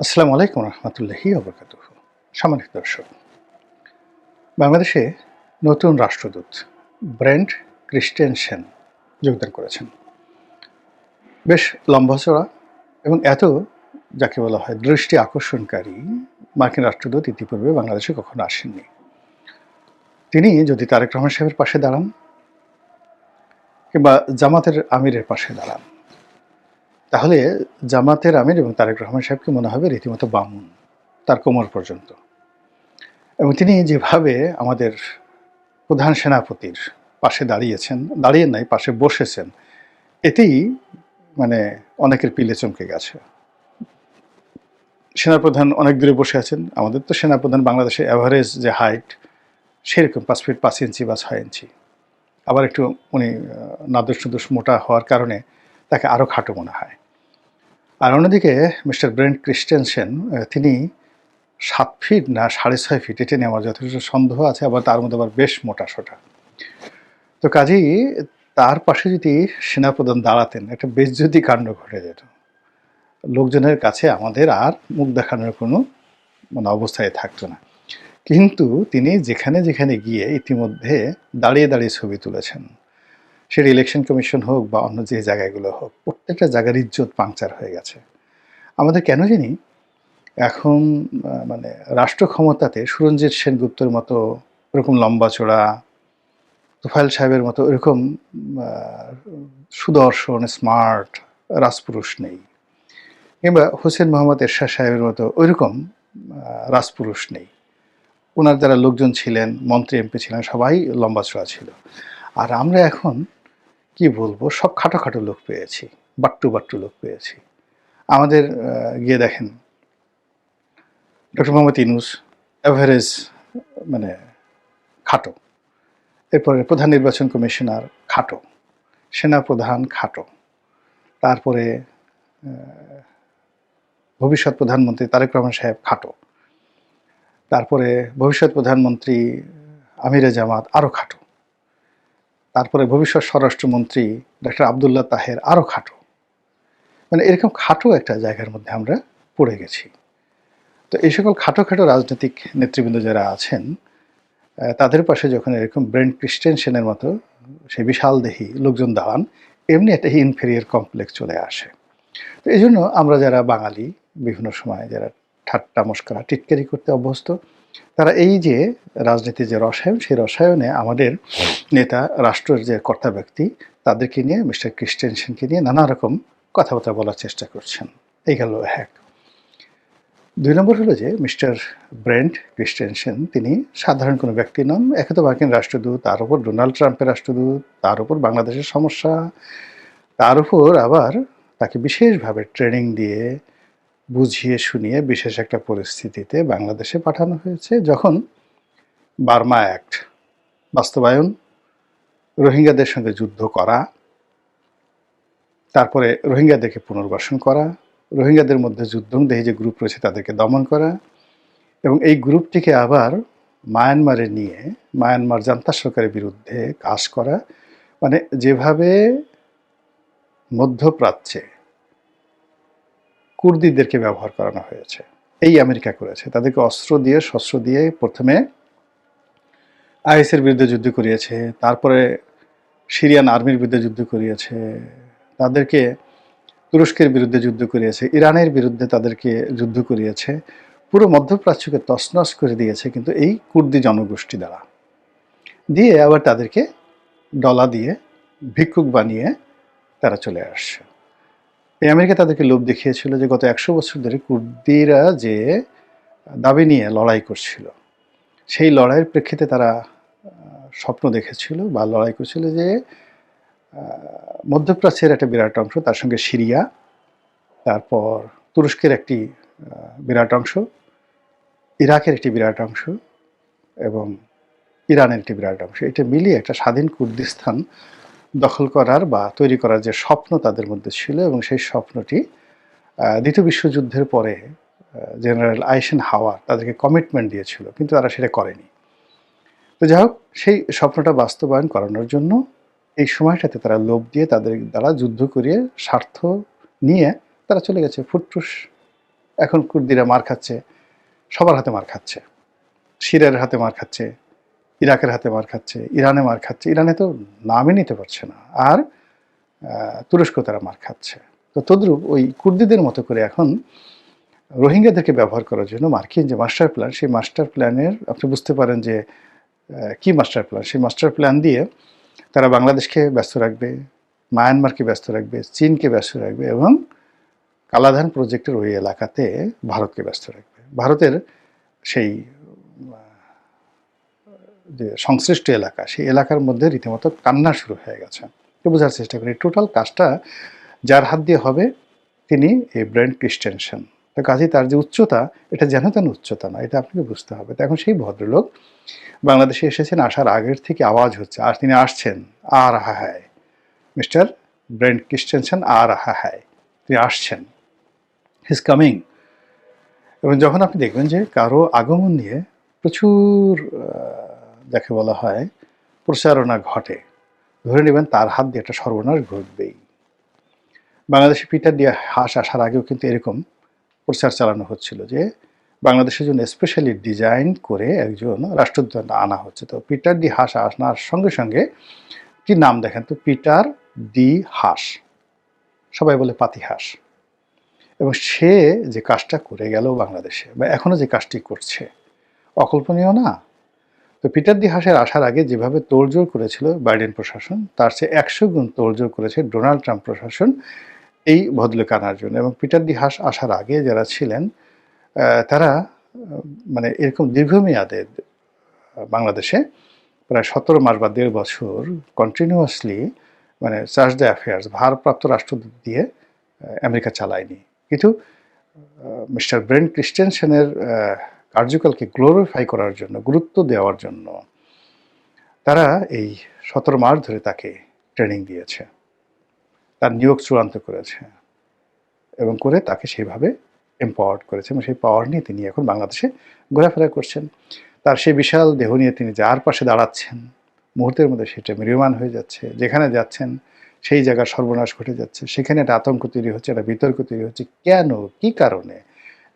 আসসালামু আলাইকুম রহমতুল্লাহি ওবরাকাতুহ। সম্মানিত দর্শক, বাংলাদেশে নতুন রাষ্ট্রদূত ব্রেন্ট ক্রিস্টেনসেন যোগদান করেছেন। বেশ লম্বা-চড়া এবং এত যাকে বলা হয় দৃষ্টি আকর্ষণকারী মার্কিন রাষ্ট্রদূত ইতিপূর্বে বাংলাদেশে কখনো আসেননি। তিনি যদি তারেক রহমান সাহেবের পাশে দাঁড়ান কিংবা জামাতের আমিরের পাশে দাঁড়ান, তাহলে জামাতের আমির এবং তারেক রহমান সাহেবকে মনে হবে রীতিমতো বামুন, তার কোমর পর্যন্ত। এবং তিনি যেভাবে আমাদের প্রধান সেনাপতির পাশে দাঁড়িয়ে নাই, পাশে বসেছেন, এতেই মানে অনেকের পিলে চমকে গেছে। সেনাপ্রধান অনেক দূরে বসে আছেন। আমাদের তো সেনাপ্রধান বাংলাদেশে অ্যাভারেজ যে হাইট সেরকম 5 ফিট 5 ইঞ্চি বা 6 ইঞ্চি। আবার একটু উনি নাদুস মোটা হওয়ার কারণে তাকে আরও খাটো মনে হয়। আর অন্যদিকে মিস্টার ব্রেন্ট ক্রিস্টেনসেন তিনি 7 ফিট না 6.5 ফিট, এটা নিয়ে আমার যথেষ্ট সন্দেহ আছে। আবার তার মধ্যে আবার বেশ মোটা-সোটা। তো কাজেই তার পাশে যদি সেনাপ্রধান দাঁড়াতেন, একটা বেজ্জতি কাণ্ড ঘটে যেত। লোকজনের কাছে আমাদের আর মুখ দেখানোর কোনো অবস্থায় থাকতো না। কিন্তু তিনি যেখানে গিয়ে ইতিমধ্যে দাঁড়িয়ে ছবি তুলেছেন। সেটা ইলেকশন কমিশন হোক বা অন্য যে জায়গাগুলো হোক, প্রত্যেকটা জায়গার ইজ্জত পাংচার হয়ে গেছে। আমাদের কেন জানি এখন রাষ্ট্র ক্ষমতাতে সুরঞ্জিত সেনগুপ্তর মতো ওরকম লম্বা-চড়া, তোফায়েল সাহেবের মতো ওরকম সুদর্শন, স্মার্ট রাজপুরুষ নেই, কিংবা হোসেন মোহাম্মদ এরশাদ সাহেবের মতো ওইরকম রাজপুরুষ নেই। ওনার যারা লোকজন ছিলেন, মন্ত্রী এমপি ছিলেন, সবাই লম্বা-চড়া ছিল। আর আমরা এখন কি বলবো, সব খাটো লোক পেয়েছি, বাট্টু লোক পেয়েছি। আমাদের গিয়ে দেখেন ডক্টর মোহাম্মদ ইউনূস এভারেজ খাটো, এরপরে প্রধান নির্বাচন কমিশনার খাটো, সেনাপ্রধান খাটো, তারপরে ভবিষ্যৎ প্রধানমন্ত্রী তারেক রহমান সাহেব খাটো, তারপরে ভবিষ্যৎ প্রধানমন্ত্রী আমিরে জামাত আরও খাটো, তারপরে ভবিষ্যৎ স্বরাষ্ট্রমন্ত্রী ডক্টর আবদুল্লাহ তাহের আরও খাটো। এরকম খাটো একটা জায়গার মধ্যে আমরা পড়ে গেছি। তো এই সকল খাটো রাজনৈতিক নেতৃবৃন্দ যারা আছেন, তাদের পাশে যখন এরকম ব্রেন্ট ক্রিস্টেনসেনের মতো সেই বিশাল দেহী লোকজন দাঁড়ান, এমনি একটা ইনফেরিয়র কমপ্লেক্স চলে আসে। তো এই জন্য আমরা যারা বাঙালি, বিভিন্ন সময় যারা ঠাট্টা মশকরা টিটকারি করতে অভ্যস্ত, তারা এই যে রাজনীতির যে রসায়ন, সেই রসায়নে আমাদের নেতা, রাষ্ট্রের যে কর্তা ব্যক্তি, তাদেরকে নিয়ে, মিস্টার ক্রিস্টেনসেনকে নিয়ে নানা রকম কথাবার্তা বলার চেষ্টা করছেন। এই গেল এক। 2 নম্বর হলো যে মিস্টার ব্রেন্ট ক্রিস্টেনসেন তিনি সাধারণ কোনো ব্যক্তি নন। একে তো মার্কিন রাষ্ট্রদূত, তার উপর ডোনাল্ড ট্রাম্পের রাষ্ট্রদূত, তার উপর বাংলাদেশের সমস্যা, তার উপর আবার তাকে বিশেষভাবে ট্রেনিং দিয়ে, বুঝিয়ে শুনিয়ে বিশেষ একটা পরিস্থিতিতে বাংলাদেশে পাঠানো হয়েছে, যখন বার্মা অ্যাক্ট বাস্তবায়ন, রোহিঙ্গাদের সঙ্গে যুদ্ধ করা, তারপরে রোহিঙ্গাদেরকে পুনর্বাসন করা, রোহিঙ্গাদের মধ্যে যুদ্ধংদেহী যে গ্রুপ রয়েছে তাদেরকে দমন করা, এবং এই গ্রুপটিকে আবার মায়ানমারে নিয়ে মায়ানমার জান্তা সরকারের বিরুদ্ধে কাজ করা। যেভাবে মধ্যপ্রাচ্যে কুর্দিদেরকে ব্যবহার করানো হয়েছে, এই আমেরিকা করেছে। তাদেরকে অস্ত্র দিয়ে শস্ত্র দিয়ে প্রথমে আইএসের বিরুদ্ধে যুদ্ধ করিয়েছে, তারপরে সিরিয়ান আর্মির বিরুদ্ধে যুদ্ধ করিয়েছে, তাদেরকে তুরস্কের বিরুদ্ধে যুদ্ধ করিয়েছে, ইরানের বিরুদ্ধে তাদেরকে যুদ্ধ করিয়েছে, পুরো মধ্যপ্রাচ্যকে তছনছ করে দিয়েছে কিন্তু এই কুর্দি জনগোষ্ঠী দ্বারা। দিয়ে আবার তাদেরকে ডলা দিয়ে ভিক্ষুক বানিয়ে তারা চলে আসছে। এই আমেরিকা তাদেরকে লোভ দেখিয়েছিল যে গত 100 বছর ধরে কুর্দিরা যে দাবি নিয়ে লড়াই করছিল, সেই লড়াইয়ের প্রেক্ষিতে তারা স্বপ্ন দেখেছিল বা লড়াই করছিল যে মধ্যপ্রাচ্যের একটা বিরাট অংশ, তার সঙ্গে সিরিয়া, তারপর তুরস্কের একটি বিরাট অংশ, ইরাকের একটি বিরাট অংশ এবং ইরানের একটি বিরাট অংশ, এটা মিলিয়ে একটা স্বাধীন কুর্দিস্তান দখল করার বা তৈরি করার যে স্বপ্ন তাদের মধ্যে ছিল, এবং সেই স্বপ্নটি দ্বিতীয় বিশ্বযুদ্ধের পরে জেনারেল আইসেনহাওয়ার তাদেরকে কমিটমেন্ট দিয়েছিল, কিন্তু তারা সেটা করেনি। তো যাই হোক, সেই স্বপ্নটা বাস্তবায়ন করানোর জন্য এই সময়টাতে তারা লোভ দিয়ে তাদের দ্বারা যুদ্ধ করিয়ে স্বার্থ নিয়ে তারা চলে গেছে ফুটফুস এখন কুর্দিরা মার খাচ্ছে, সবার হাতে মার খাচ্ছে, সিরিয়ার হাতে মার খাচ্ছে, ইরাকের হাতে মার খাচ্ছে, ইরানে মার খাচ্ছে, ইরানে তো নামই নিতে পারছে না, আর তুরস্ক তারা মার খাচ্ছে। তো তদ্রূপ ওই কুর্দিদের মতো করে এখন রোহিঙ্গাদেরকে ব্যবহার করার জন্য মার্কিন যে মাস্টার প্ল্যান, সেই মাস্টার প্ল্যানের আপনি বুঝতে পারেন যে কি মাস্টার প্ল্যান, সেই মাস্টার প্ল্যান দিয়ে তারা বাংলাদেশকে ব্যস্ত রাখবে, মায়ানমারকে ব্যস্ত রাখবে, চীনকে ব্যস্ত রাখবে এবং কালাধান প্রজেক্টের ওই এলাকাতে ভারতকে ব্যস্ত রাখবে। ভারতের সেই যে সংশ্লিষ্ট এলাকা, সেই এলাকার মধ্যে রীতিমতো কান্না শুরু হয়ে গেছে। বোঝার চেষ্টা করি টোটাল কাজটা যার হাত দিয়ে হবে তিনি এই ব্রেন্ট ক্রিস্টেনসেন। তো কাজেই তার যে উচ্চতা, এটা যেন তেন উচ্চতা না, এটা আপনাকে বুঝতে হবে। তো এখন সেই ভদ্রলোক বাংলাদেশে এসেছেন, আসার আগের থেকে আওয়াজ হচ্ছে, আর তিনি আসছেন, আর হায় মিস্টার ব্রেন্ট ক্রিস্টেনসেন, আর হায় তিনি আসছেন, হিজ কামিং। এবং যখন আপনি দেখবেন যে কারো আগমন নিয়ে প্রচুর যাকে বলা হয় প্রচারণা ঘটে, ধরে নেবেন তার হাত দিয়ে একটা সর্বনাশ ঘটবেই। বাংলাদেশে পিটার দিয়ে হাঁস আসার আগেও কিন্তু এরকম প্রচার চালানো হচ্ছিল যে বাংলাদেশের জন্য স্পেশালি ডিজাইন করে একজন রাষ্ট্রদূত আনা হচ্ছে। তো পিটার ডি হাঁস আসার সঙ্গে সঙ্গে কি নাম দেখেন তো, পিটার ডি হাঁস, সবাই বলে পাতি হাঁস। এবং সে যে কাজটা করে গেল বাংলাদেশে, বা এখনও যে কাজটি করছে, অকল্পনীয় না? তো পিটার ডি হাঁসের আসার আগে যেভাবে তোড়জোড় করেছিল বাইডেন প্রশাসন, তার চেয়ে 100 গুণ তোড়জোড় করেছে ডোনাল্ড ট্রাম্প প্রশাসন এই ভদ্রলোক আনার জন্য। এবং পিটার ডি হাঁস আসার আগে যারা ছিলেন তারা মানে এরকম দীর্ঘমেয়াদে বাংলাদেশে প্রায় 17 মাস বা 1.5 বছর কন্টিনিউয়াসলি মানে চার্জ দ্য অ্যাফেয়ার্স ভারপ্রাপ্ত রাষ্ট্রদূত দিয়ে আমেরিকা চালায়নি। কিন্তু মিস্টার ব্রেন্ট ক্রিস্টেনসেনের কার্যকালকে গ্লোরিফাই করার জন্য, গুরুত্ব দেওয়ার জন্য তারা এই 17 মাস ধরে তাকে ট্রেনিং দিয়েছে, তার নিয়োগ চূড়ান্ত করেছে এবং করে তাকে সেইভাবে এম্পাওয়ার্ড করেছে। এবং সেই পাওয়ার নিয়ে তিনি এখন বাংলাদেশে ঘোরাফেরা করছেন। তার সেই বিশাল দেহ নিয়ে তিনি যার পাশে দাঁড়াচ্ছেন, মুহূর্তের মধ্যে সেটা ম্রিয়মাণ হয়ে যাচ্ছে। যেখানে যাচ্ছেন সেই জায়গার সর্বনাশ ঘটে যাচ্ছে, সেখানে একটা আতঙ্ক তৈরি হচ্ছে, একটা বিতর্ক তৈরি হচ্ছে। কেন, কী কারণে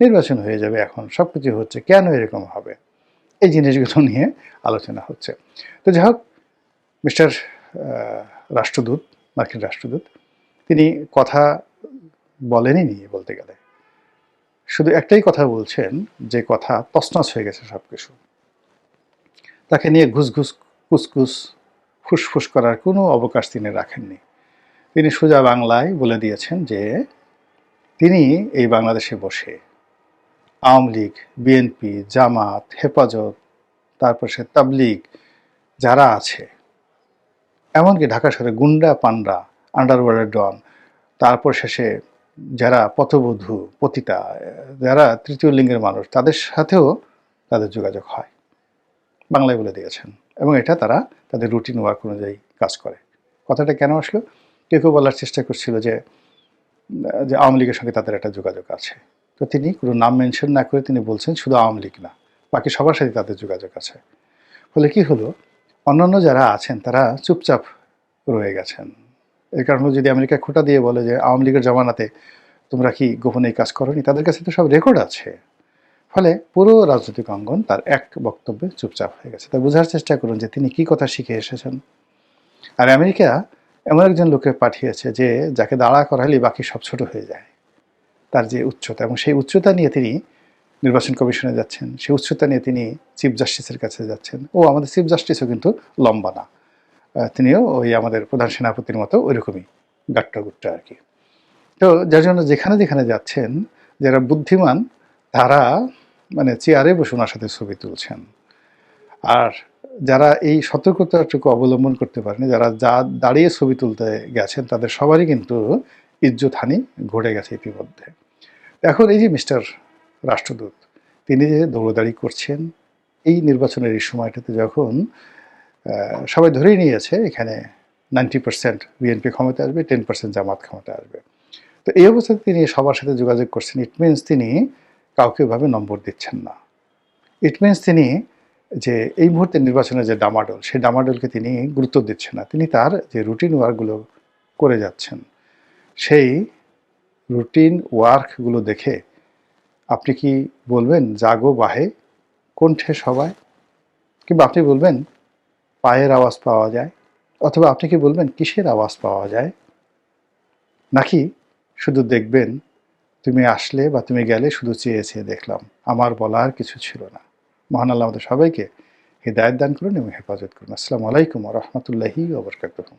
নির্বাচন হয়ে যাবে, এখন সব কিছু হচ্ছে, কেন এরকম হবে, এই জিনিসগুলো নিয়ে আলোচনা হচ্ছে। তো যাই হোক, মিস্টার রাষ্ট্রদূত, মার্কিন রাষ্ট্রদূত, তিনি কথা বলেনই নি বলতে গেলে, শুধু একটাই কথা বলছেন, যে কথা তছনছ হয়ে গেছে সব কিছু। তাকে নিয়ে ঘুসঘুস কুসকুস ফুসফুস করার কোনো অবকাশ তিনি রাখেননি। তিনি সোজা বাংলায় বলে দিয়েছেন যে তিনি এই বাংলাদেশে বসে আওয়ামী লীগ, বিএনপি, জামাত, হেফাজত, তারপর সে তাবলিগ যারা আছে, এমনকি ঢাকা শহরে গুন্ডা পান্ডা, আন্ডারওয়ার্ল্ডের ডন, তারপর শেষে যারা পথবধূ পতিতা, যারা তৃতীয় লিঙ্গের মানুষ, তাদের সাথেও তাদের যোগাযোগ হয়, বাংলায় বলে দিয়েছেন। এবং এটা তারা তাদের রুটিন ওয়ার্ক অনুযায়ী কাজ করে। কথাটা কেন আসলো? কেউ কেউ বলার চেষ্টা করছিল যে আওয়ামী লীগের সঙ্গে তাদের একটা যোগাযোগ আছে। তো তিনি কোনো নাম মেনশন না করে তিনি বলছেন শুধু আওয়ামী লীগ না, বাকি সবার সাথে তাদের যোগাযোগ আছে। ফলে কি হলো, অন্যান্য যারা আছেন তারা চুপচাপ রয়ে গেছেন। এর কারণে যদি আমেরিকা খোঁটা দিয়ে বলে যে আওয়ামী লীগের জমানাতে তোমরা কি গোপনে এই কাজ করোনি, তাদের কাছে তো সব রেকর্ড আছে। ফলে পুরো রাজনৈতিক অঙ্গন তার এক বক্তব্যে চুপচাপ হয়ে গেছে। তা বোঝার চেষ্টা করুন যে তিনি কি কথা শিখে এসেছেন। আর আমেরিকা এমন একজন লোকে পাঠিয়েছে যে যাকে দাঁড়া করাইলে বাকি সব ছোট হয়ে যায়, তার যে উচ্চতা, এবং সেই উচ্চতা নিয়ে তিনি নির্বাচন কমিশনে যাচ্ছেন, সেই উচ্চতা নিয়ে তিনি চিফ জাস্টিসের কাছে যাচ্ছেন। ও আমাদের চিফ জাস্টিসও কিন্তু লম্বা না, তিনিও ওই আমাদের প্রধান সেনাপতির মতো ওইরকমই গাট্টা গুট্টা আর কি। তো যার জন্য যেখানে যেখানে যাচ্ছেন, যারা বুদ্ধিমান তারা মানে চেয়ারে বসে ওনার সাথে ছবি তুলছেন। আর যারা এই সতর্কতাটুকু অবলম্বন করতে পারেনি, যারা দাঁড়িয়ে ছবি তুলতে গেছেন, তাদের সবারই কিন্তু ইজ্জতহানি ঘটে গেছে ইতিমধ্যে। এখন এই যে মিস্টার রাষ্ট্রদূত, তিনি যে দৌড়দাড়ি করছেন এই নির্বাচনের এই সময়টাতে, যখন সবাই ধরেই নিয়েছে এখানে 90% বিএনপি ক্ষমতা আসবে, 10% জামাত ক্ষমতা আসবে। তো এই অবস্থায় তিনি সবার সাথে যোগাযোগ করছেন। ইট মিনস তিনি কাউকে এভাবে নম্বর দিচ্ছেন না। ইট মিনস তিনি যে এই মুহূর্তে নির্বাচনের যে ডামাডোল, সেই ডামাডোলকে তিনি গুরুত্ব দিচ্ছেন না। তিনি তার যে রুটিন ওয়ার্কগুলো করে যাচ্ছেন, সেই রুটিন ওয়ার্কগুলো দেখে আপনি কি বলবেন জাগো বাহে কণ্ঠে সবায়, কিংবা আপনি বলবেন পায়ের আওয়াজ পাওয়া যায়, অথবা আপনি কি বলবেন কিসের আওয়াজ পাওয়া যায়, নাকি শুধু দেখবেন তুমি আসলে বা তুমি গেলে শুধু চেয়ে চেয়ে দেখলাম, আমার বলার কিছু ছিল না। মহান আল্লাহ আমাদের সবাইকে হিদায়াত দান করুন এবং হেফাজত করুন। আসসালামু আলাইকুম ওয়া রাহমাতুল্লাহি ওয়া বারাকাতুহু।